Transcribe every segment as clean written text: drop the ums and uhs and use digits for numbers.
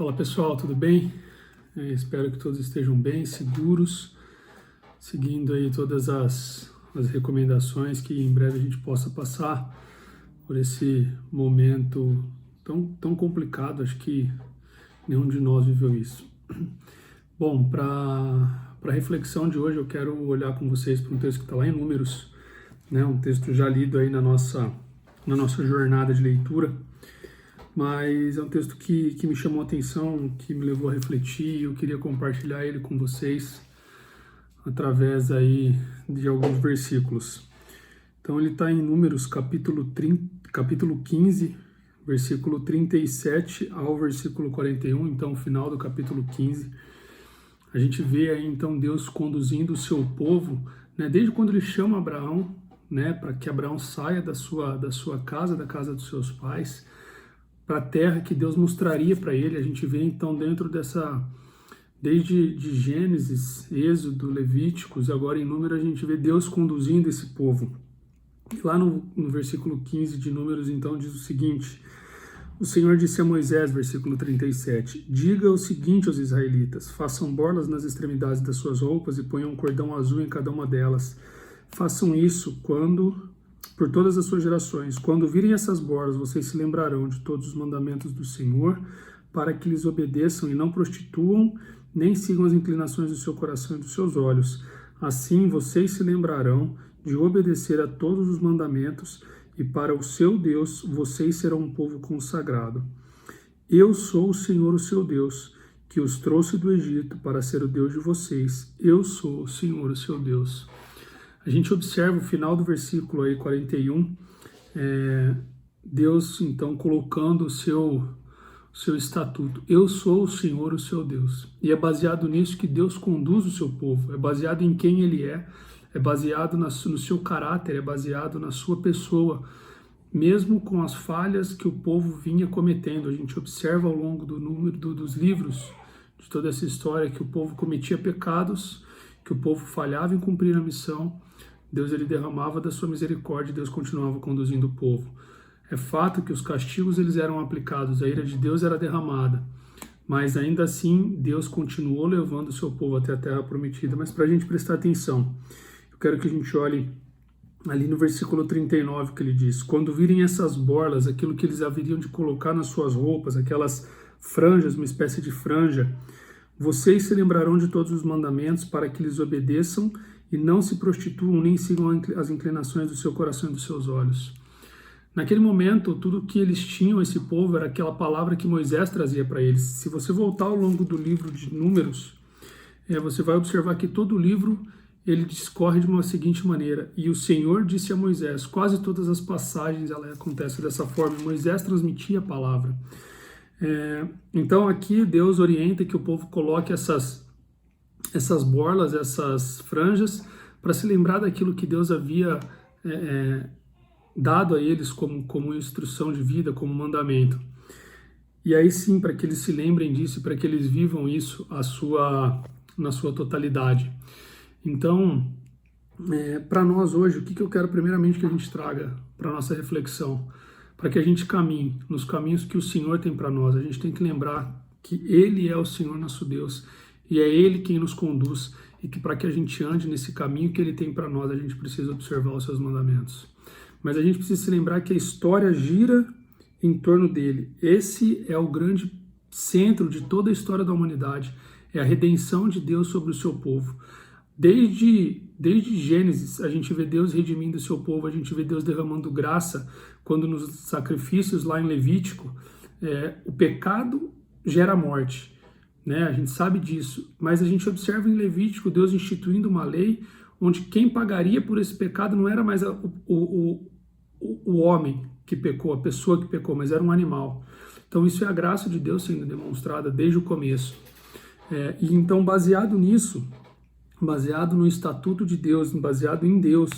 Fala pessoal, tudo bem? Espero que todos estejam bem, seguros, seguindo aí todas as recomendações que em breve a gente possa passar por esse momento tão complicado. Acho que nenhum de nós viveu isso. Bom, para a reflexão de hoje eu quero olhar com vocês para um texto que está lá em Números, né? Um texto já lido aí na nossa jornada de leitura. Mas é um texto que me chamou a atenção, que me levou a refletir, e eu queria compartilhar ele com vocês através aí de alguns versículos. Então ele está em Números capítulo 15, versículo 37 ao versículo 41, então o final do capítulo 15. A gente vê aí então Deus conduzindo o seu povo, né, desde quando ele chama Abraão, né, para que Abraão saia da sua casa, da casa dos seus pais, para a terra que Deus mostraria para ele. A gente vê então dentro desde de Gênesis, Êxodo, Levíticos, agora em Números, a gente vê Deus conduzindo esse povo. Lá no versículo 15 de Números, então, diz o seguinte: o Senhor disse a Moisés, versículo 37, diga o seguinte aos israelitas, façam borlas nas extremidades das suas roupas e ponham um cordão azul em cada uma delas. Façam isso por todas as suas gerações. Quando virem essas borlas, vocês se lembrarão de todos os mandamentos do Senhor, para que lhes obedeçam e não prostituam, nem sigam as inclinações do seu coração e dos seus olhos. Assim, vocês se lembrarão de obedecer a todos os mandamentos, e para o seu Deus, vocês serão um povo consagrado. Eu sou o Senhor, o seu Deus, que os trouxe do Egito para ser o Deus de vocês. Eu sou o Senhor, o seu Deus. A gente observa o final do versículo aí 41, Deus então colocando o seu estatuto. Eu sou o Senhor, o seu Deus. E é baseado nisso que Deus conduz o seu povo, é baseado em quem Ele é baseado no seu caráter, é baseado na sua pessoa, mesmo com as falhas que o povo vinha cometendo. A gente observa ao longo dos livros, de toda essa história, que o povo cometia pecados, que o povo falhava em cumprir a missão. Deus ele derramava da sua misericórdia e Deus continuava conduzindo o povo. É fato que os castigos eles eram aplicados, a ira de Deus era derramada, mas ainda assim Deus continuou levando o seu povo até a terra prometida. Mas para a gente prestar atenção, eu quero que a gente olhe ali no versículo 39 que ele diz: quando virem essas borlas, aquilo que eles haveriam de colocar nas suas roupas, aquelas franjas, uma espécie de franja, vocês se lembrarão de todos os mandamentos para que lhes obedeçam e não se prostituam nem sigam as inclinações do seu coração e dos seus olhos. Naquele momento, tudo que eles tinham, esse povo, era aquela palavra que Moisés trazia para eles. Se você voltar ao longo do livro de Números, você vai observar que todo o livro ele discorre de uma seguinte maneira: e o Senhor disse a Moisés. Quase todas as passagens ela acontece dessa forma. Moisés transmitia a palavra. Então aqui Deus orienta que o povo coloque essas borlas, essas franjas, para se lembrar daquilo que Deus havia dado a eles como instrução de vida, como mandamento. E aí sim, para que eles se lembrem disso, para que eles vivam isso na sua totalidade. Então, para nós hoje, o que eu quero primeiramente que a gente traga para a nossa reflexão? Para que a gente caminhe nos caminhos que o Senhor tem para nós. A gente tem que lembrar que Ele é o Senhor nosso Deus, e é Ele quem nos conduz, e que para que a gente ande nesse caminho que Ele tem para nós, a gente precisa observar os seus mandamentos. Mas a gente precisa se lembrar que a história gira em torno dele. Esse é o grande centro de toda a história da humanidade, é a redenção de Deus sobre o seu povo. Desde Gênesis, a gente vê Deus redimindo o seu povo, a gente vê Deus derramando graça, quando nos sacrifícios lá em Levítico, o pecado gera morte, né? A gente sabe disso, mas a gente observa em Levítico Deus instituindo uma lei onde quem pagaria por esse pecado não era mais o homem que pecou, a pessoa que pecou, mas era um animal. Então isso é a graça de Deus sendo demonstrada desde o começo. E então, baseado nisso, baseado no estatuto de Deus, baseado em Deus,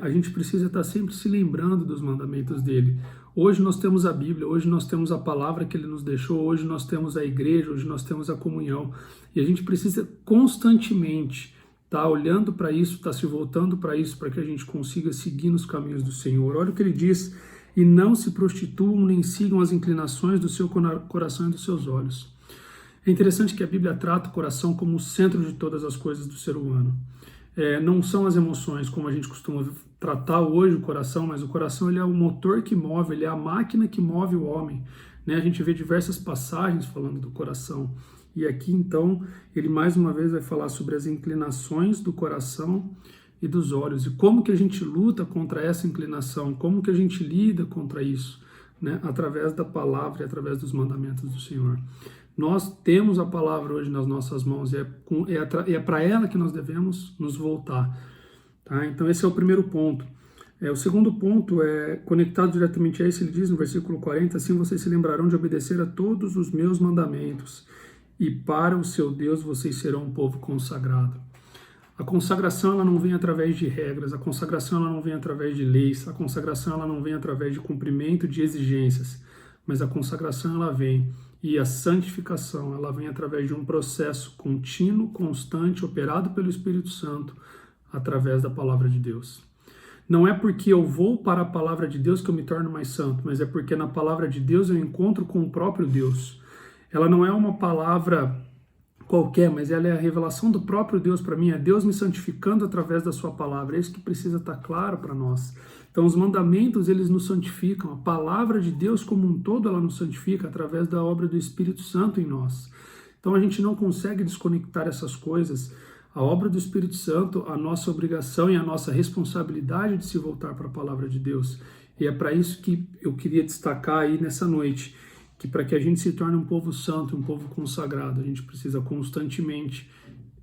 a gente precisa estar sempre se lembrando dos mandamentos dele. Hoje nós temos a Bíblia, hoje nós temos a palavra que ele nos deixou, hoje nós temos a igreja, hoje nós temos a comunhão, e a gente precisa constantemente estar olhando para isso, estar se voltando para isso, para que a gente consiga seguir nos caminhos do Senhor. Olha o que ele diz e não se prostituam nem sigam as inclinações do seu coração e dos seus olhos. É interessante que a Bíblia trata o coração como o centro de todas as coisas do ser humano. Não são as emoções, como a gente costuma tratar hoje o coração, mas o coração ele é o motor que move, ele é a máquina que move o homem. Né? A gente vê diversas passagens falando do coração. E aqui, então, ele mais uma vez vai falar sobre as inclinações do coração e dos olhos. E como que a gente luta contra essa inclinação, como que a gente lida contra isso, né? Através da palavra e através dos mandamentos do Senhor. Nós temos a palavra hoje nas nossas mãos e é para ela que nós devemos nos voltar. Tá? Então esse é o primeiro ponto. O segundo ponto é conectado diretamente a esse, ele diz no versículo 40, assim vocês se lembrarão de obedecer a todos os meus mandamentos e para o seu Deus vocês serão um povo consagrado. A consagração ela não vem através de regras, a consagração ela não vem através de leis, a consagração ela não vem através de cumprimento de exigências, mas a consagração ela vem e a santificação ela vem através de um processo contínuo, constante, operado pelo Espírito Santo através da palavra de Deus. Não é porque eu vou para a palavra de Deus que eu me torno mais santo, mas é porque na palavra de Deus eu encontro com o próprio Deus. Ela não é uma palavra qualquer, mas ela é a revelação do próprio Deus para mim, é Deus me santificando através da sua palavra. É isso que precisa estar claro para nós. Então os mandamentos, eles nos santificam, a palavra de Deus como um todo, ela nos santifica através da obra do Espírito Santo em nós. Então a gente não consegue desconectar essas coisas. A obra do Espírito Santo, a nossa obrigação e a nossa responsabilidade de se voltar para a palavra de Deus. E é para isso que eu queria destacar aí nessa noite, que para que a gente se torne um povo santo, um povo consagrado, a gente precisa constantemente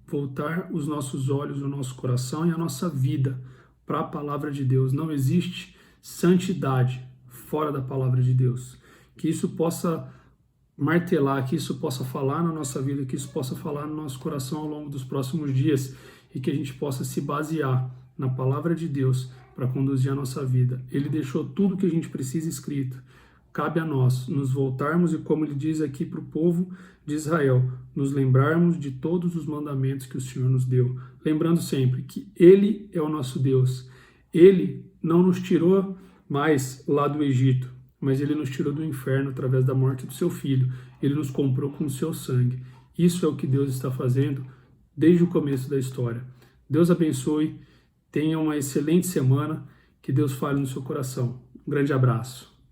voltar os nossos olhos, o nosso coração e a nossa vida para a palavra de Deus. Não existe santidade fora da palavra de Deus. Que isso possa martelar, que isso possa falar na nossa vida, que isso possa falar no nosso coração ao longo dos próximos dias e que a gente possa se basear na palavra de Deus para conduzir a nossa vida. Ele deixou tudo o que a gente precisa escrito. Cabe a nós nos voltarmos e, como ele diz aqui para o povo de Israel, nos lembrarmos de todos os mandamentos que o Senhor nos deu. Lembrando sempre que Ele é o nosso Deus. Ele não nos tirou mais lá do Egito, mas Ele nos tirou do inferno através da morte do seu Filho. Ele nos comprou com o seu sangue. Isso é o que Deus está fazendo desde o começo da história. Deus abençoe, tenha uma excelente semana, que Deus fale no seu coração. Um grande abraço.